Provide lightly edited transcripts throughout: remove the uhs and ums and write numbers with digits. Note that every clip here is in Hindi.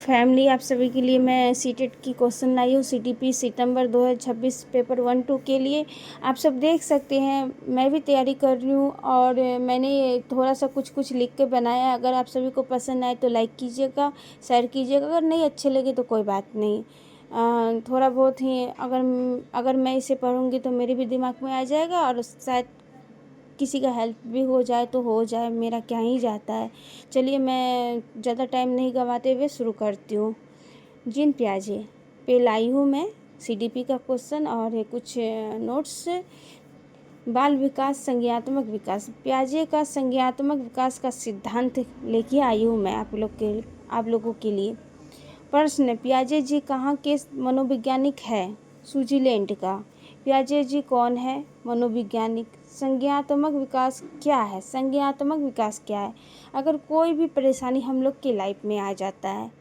फैमिली, आप सभी के लिए मैं सीटेट की क्वेश्चन लाई हूँ। सीटीपी सितंबर 2026 पेपर 1-2 के लिए आप सब देख सकते हैं। मैं भी तैयारी कर रही हूँ और मैंने थोड़ा सा कुछ लिख के बनाया है। अगर आप सभी को पसंद आए तो लाइक कीजिएगा, शेयर कीजिएगा। अगर नहीं अच्छे लगे तो कोई बात नहीं। थोड़ा बहुत ही अगर मैं इसे पढ़ूँगी तो मेरे भी दिमाग में आ जाएगा और शायद किसी का हेल्प भी हो जाए तो हो जाए, मेरा क्या ही जाता है। चलिए मैं ज़्यादा टाइम नहीं गंवाते हुए शुरू करती हूँ। जिन प्याजे पे लाई हूँ मैं सीडीपी का क्वेश्चन और कुछ नोट्स। बाल विकास, संज्ञात्मक विकास। प्याजे का संज्ञात्मक विकास का सिद्धांत लेके आई हूँ मैं आप लोगों के लिए। प्रश्न: पियाजे जी कहाँ के मनोवैज्ञानिक है? स्विट्जरलैंड का। पियाजे जी कौन है? मनोवैज्ञानिक। संज्ञात्मक विकास क्या है? संज्ञात्मक विकास क्या है? अगर कोई भी परेशानी हम लोग की लाइफ में आ जाता है,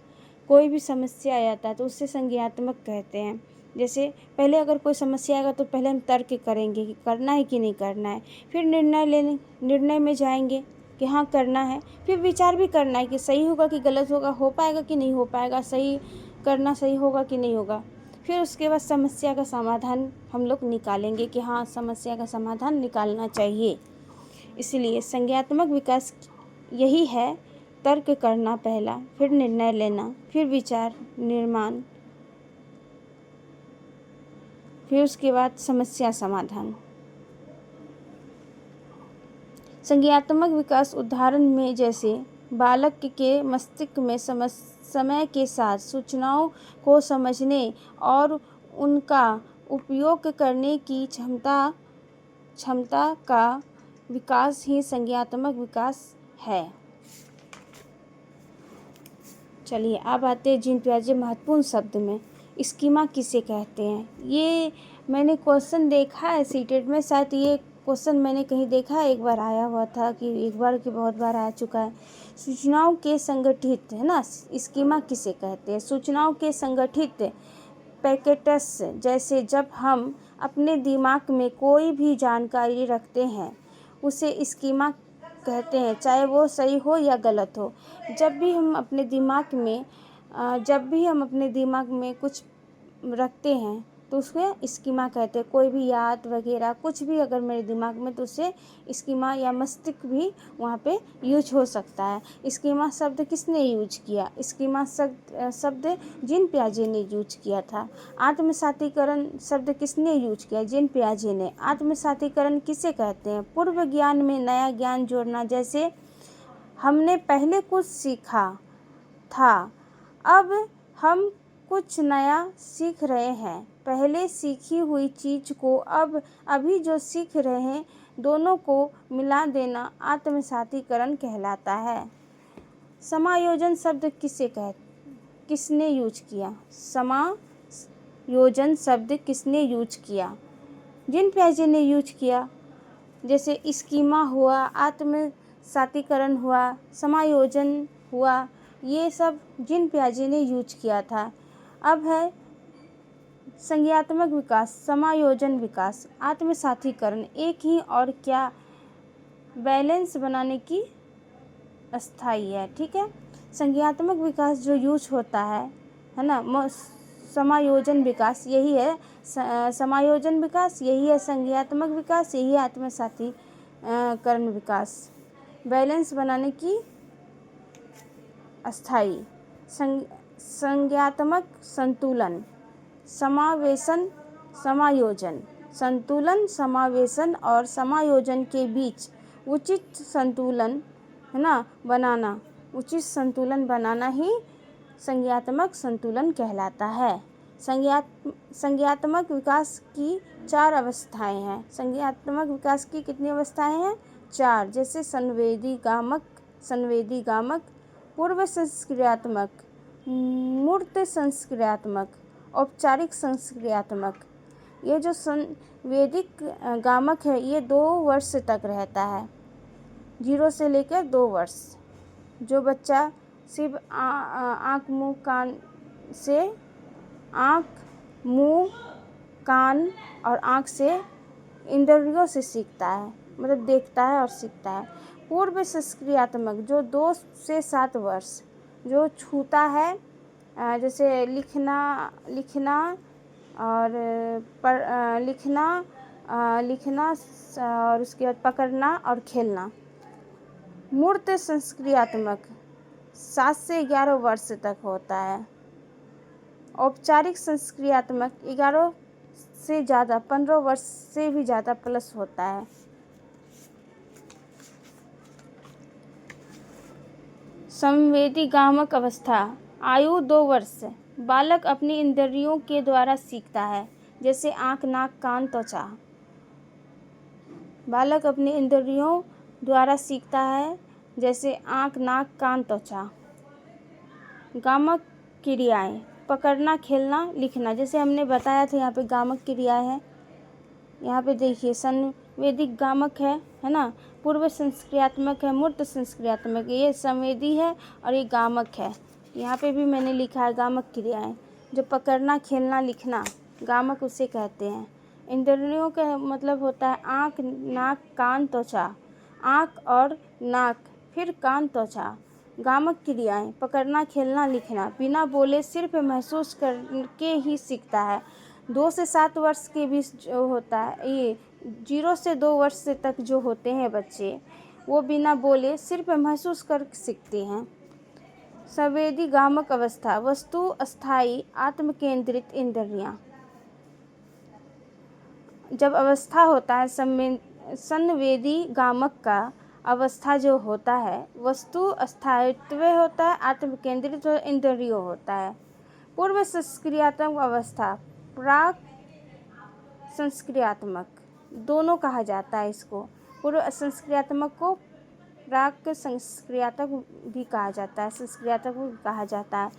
कोई भी समस्या आ जाता है तो उससे संज्ञात्मक कहते हैं। जैसे पहले अगर कोई समस्या आएगा तो पहले हम तर्क करेंगे कि करना है कि नहीं करना है, फिर निर्णय में जाएंगे कि हाँ करना है, फिर विचार भी करना है कि सही होगा कि गलत होगा, हो पाएगा कि नहीं हो पाएगा, सही करना सही होगा कि नहीं होगा। फिर उसके बाद समस्या का समाधान हम लोग निकालेंगे कि हाँ समस्या का समाधान निकालना चाहिए। इसलिए संज्ञात्मक विकास यही है: तर्क करना पहला, फिर निर्णय लेना, फिर विचार निर्माण, फिर उसके बाद समस्या समाधान। संज्ञात्मक विकास उदाहरण में जैसे बालक के मस्तिष्क में समय के साथ सूचनाओं को समझने और उनका उपयोग करने की क्षमता का विकास ही संज्ञात्मक विकास है। चलिए अब आते हैं जिन प्याजे महत्वपूर्ण शब्द में। स्कीमा किसे कहते हैं? ये मैंने क्वेश्चन देखा है सीटेट में, शायद ये क्वेश्चन मैंने कहीं देखा है, एक बार आया हुआ था कि एक बार कि बहुत बार आ चुका है। सूचनाओं के संगठित, है ना, स्कीमा किसे कहते हैं? सूचनाओं के संगठित पैकेट्स। जैसे जब हम अपने दिमाग में कोई भी जानकारी रखते हैं उसे स्कीमा कहते हैं, चाहे वो सही हो या गलत हो। जब भी हम अपने दिमाग में कुछ रखते हैं तो उसको स्कीमा कहते हैं। कोई भी याद वगैरह कुछ भी अगर मेरे दिमाग में, तो उसे स्कीमा या मस्तिष्क भी वहाँ पे यूज हो सकता है। स्कीमा शब्द किसने यूज किया? स्कीमा शब्द जिन प्याजे ने यूज किया था। आत्मसातीकरण शब्द किसने यूज किया? जिन प्याजे ने। आत्मसातीकरण किसे कहते हैं? पूर्व ज्ञान में नया ज्ञान जोड़ना। जैसे हमने पहले कुछ सीखा था, अब हम कुछ नया सीख रहे हैं। पहले सीखी हुई चीज़ को अभी जो सीख रहे हैं, दोनों को मिला देना आत्मसातीकरण कहलाता है। समायोजन शब्द किसने यूज किया? समायोजन शब्द किसने यूज किया? जिन प्याजे ने यूज किया। जैसे स्कीमा हुआ, आत्मसातीकरण हुआ, समायोजन हुआ, ये सब जिन प्याजे ने यूज किया था। अब है संज्ञात्मक विकास, समायोजन विकास, आत्मसातीकरण। एक ही और क्या बैलेंस बनाने की अस्थाई है। ठीक है, संज्ञात्मक विकास जो यूज होता है ना, समायोजन विकास यही है। समायोजन विकास यही है, संज्ञात्मक विकास यही है, आत्मसातीकरण विकास। बैलेंस बनाने की अस्थाई। संज्ञात्मक संतुलन, समावेशन, समायोजन। संतुलन, समावेशन और समायोजन के बीच उचित संतुलन, है ना, बनाना। उचित संतुलन बनाना ही संज्ञात्मक संतुलन कहलाता है। संज्ञात्मक विकास की 4 अवस्थाएं हैं। संज्ञात्मक विकास की कितनी अवस्थाएं हैं? 4। जैसे संवेदीगामक, पूर्व संस्क्रियात्मक, मूर्त संस्क्रियात्मक, औपचारिक संस्क्रियात्मक। ये जो संवेदिक गामक है ये 2 वर्ष तक रहता है, 0 से लेकर 2 वर्ष। जो बच्चा सिर्फ आँख मुँह कान और आँख से इंद्रियों से सीखता है, मतलब देखता है और सीखता है। पूर्व संस्क्रियात्मक जो 2 से 7 वर्ष, जो छूता है, जैसे लिखना लिखना और लिखना लिखना और उसके बाद पकड़ना और खेलना। मूर्त संस्क्रियात्मक 7 से 11 वर्ष तक होता है। औपचारिक संस्क्रियात्मक 11 से ज़्यादा 15 वर्ष से भी ज़्यादा प्लस होता है। संवेदी गामक अवस्था आयु 2 वर्ष। बालक अपनी इंद्रियों के द्वारा सीखता है, जैसे आँख, नाक, कान, त्वचा। बालक अपनी इंद्रियों द्वारा सीखता है, जैसे आँख, नाक, कान, त्वचा। गामक क्रियाएं पकड़ना, खेलना, लिखना। जैसे हमने बताया था, यहाँ पे गामक क्रियाएं हैं। यहाँ पे देखिए संवेदिक गामक है ना, पूर्व संस्क्रियात्मक है, मूर्त संस्क्रियात्मक। ये संवेदी है और ये गामक है। यहाँ पे भी मैंने लिखा है गामक क्रियाएं। जो पकड़ना, खेलना, लिखना, गामक उसे कहते हैं। इंद्रियों का मतलब होता है आँख, नाक, कान, त्वचा। आँख और नाक, फिर कान, त्वचा। गामक क्रियाएं पकड़ना, खेलना, लिखना। बिना बोले सिर्फ महसूस करके ही सीखता है। 2 से 7 वर्ष के बीच जो होता है, ये 0 से 2 वर्ष तक जो होते हैं बच्चे, वो बिना बोले सिर्फ महसूस कर सीखते हैं। संवेदी गामक अवस्था वस्तु अस्थायी आत्मकेंद्रित इंद्रियां। जब अवस्था होता है संवेदी गामक का अवस्था जो होता है, वस्तु अस्थायित्व होता है, आत्मकेंद्रित इंद्रिय होता है। पूर्व संस्क्रियात्मक अवस्था प्राक संस्क्रियात्मक दोनों कहा जाता है इसको। पूर्व संस्क्रियात्मक को प्राक संस्क्रियात्मक भी कहा जाता है, संस्क्रियात्मक भी कहा जाता है।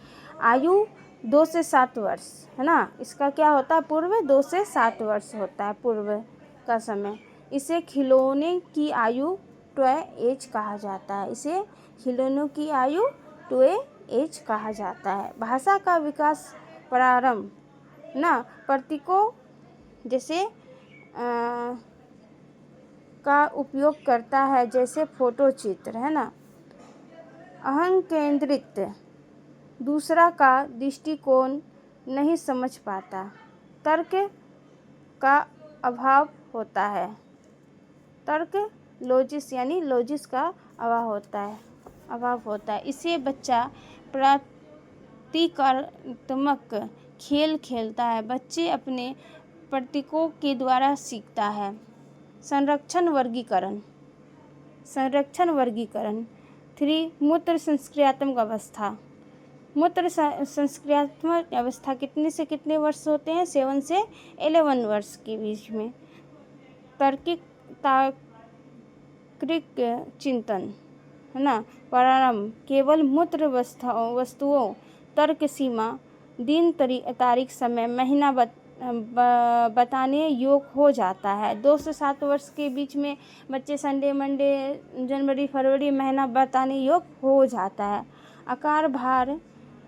आयु 2 से 7 वर्ष है ना। इसका क्या होता है, पूर्व 2 से 7 वर्ष होता है पूर्व का समय। इसे खिलौने की आयु टॉय एज कहा जाता है। इसे खिलौनों की आयु टॉय एज कहा जाता है। भाषा का विकास प्रारंभ ना प्रतीकों जैसे का उपयोग करता है, जैसे फोटो चित्र है ना। अहं केंद्रित दूसरा का दृष्टिकोण नहीं समझ पाता। तर्क का अभाव होता है। तर्क लॉजिस यानी लॉजिस का अभाव होता है। इसे बच्चा प्रतीकात्मक खेल खेलता है। बच्चे अपने प्रतीकों के द्वारा सीखता है। संरक्षण वर्गीकरण 3 मूत्र संस्क्रियात्मक अवस्था। मूत्र संस्क्रियात्मक अवस्था कितने से कितने वर्ष होते हैं? 7 से 11 वर्ष के बीच में। तार्किक चिंतन है ना, प्रारंभ केवल मूत्र वस्तुओं तर्क सीमा दिन तारीख समय महीना बताने योग्य हो जाता है। 2 से 7 वर्ष के बीच में बच्चे संडे मंडे जनवरी फरवरी महीना बताने योग्य हो जाता है। आकार भार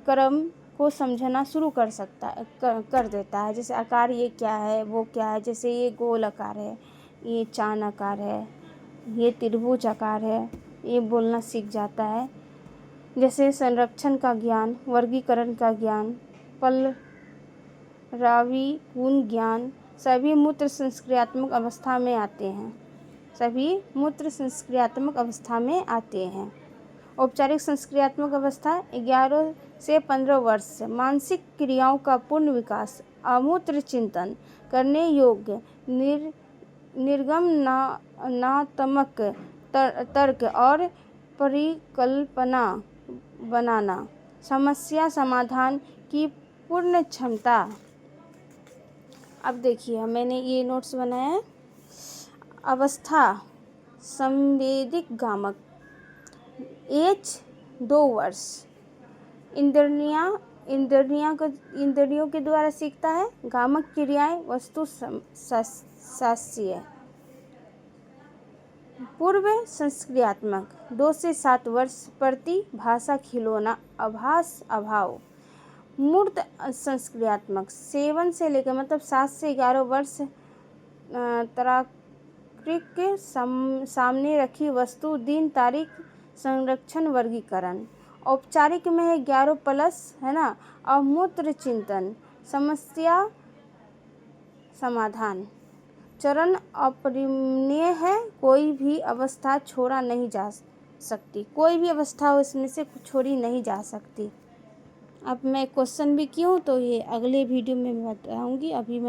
क्रम को समझना शुरू कर देता है। जैसे आकार ये क्या है, वो क्या है। जैसे ये गोल आकार है, ये चांद आकार है, ये त्रिभुज आकार है, ये बोलना सीख जाता है। जैसे संरक्षण का ज्ञान, वर्गीकरण का ज्ञान, पलरावी गुण ज्ञान सभी मूत्र संस्क्रियात्मक अवस्था में आते हैं। औपचारिक संस्क्रियात्मक अवस्था 11 से 15 वर्ष। मानसिक क्रियाओं का पूर्ण विकास, अमूत्र चिंतन करने योग्य, निर्गमनात्मक तर्क और परिकल्पना बनाना, समस्या समाधान की पूर्ण क्षमता। अब देखिए मैंने ये नोट्स बनाया है। अवस्था संवेदिक गामक एज 2 वर्ष। इंद्रियों के द्वारा सीखता है। गामक क्रियाएं वस्तु शास्त्रीय। पूर्व संस्क्रियात्मक 2 से 7 वर्ष प्रति भाषा खिलौना आभास अभाव। मूर्त संस्क्रियात्मक 7 से लेकर मतलब 7 से 11 वर्ष तार्किक सामने रखी वस्तु दिन तारीख संरक्षण वर्गीकरण। औपचारिक में है 11+, है ना। अमूर्त चिंतन, समस्या समाधान। चरण अपरिमेय है, कोई भी अवस्था छोड़ा नहीं जा सकती, कोई भी अवस्था हो इसमें से छोड़ी नहीं जा सकती। अब मैं क्वेश्चन भी क्यों, तो ये अगले वीडियो में मैं बताऊँगी। अभी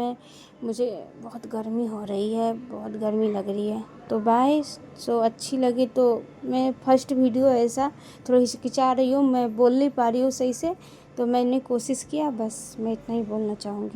मुझे बहुत गर्मी हो रही है, बहुत गर्मी लग रही है। तो बाय। सो अच्छी लगी तो, मैं फर्स्ट वीडियो ऐसा थोड़ा हिचकिचा रही हूँ, मैं बोल नहीं पा रही हूँ सही से, तो मैंने कोशिश किया, बस मैं इतना ही बोलना चाहूँगी।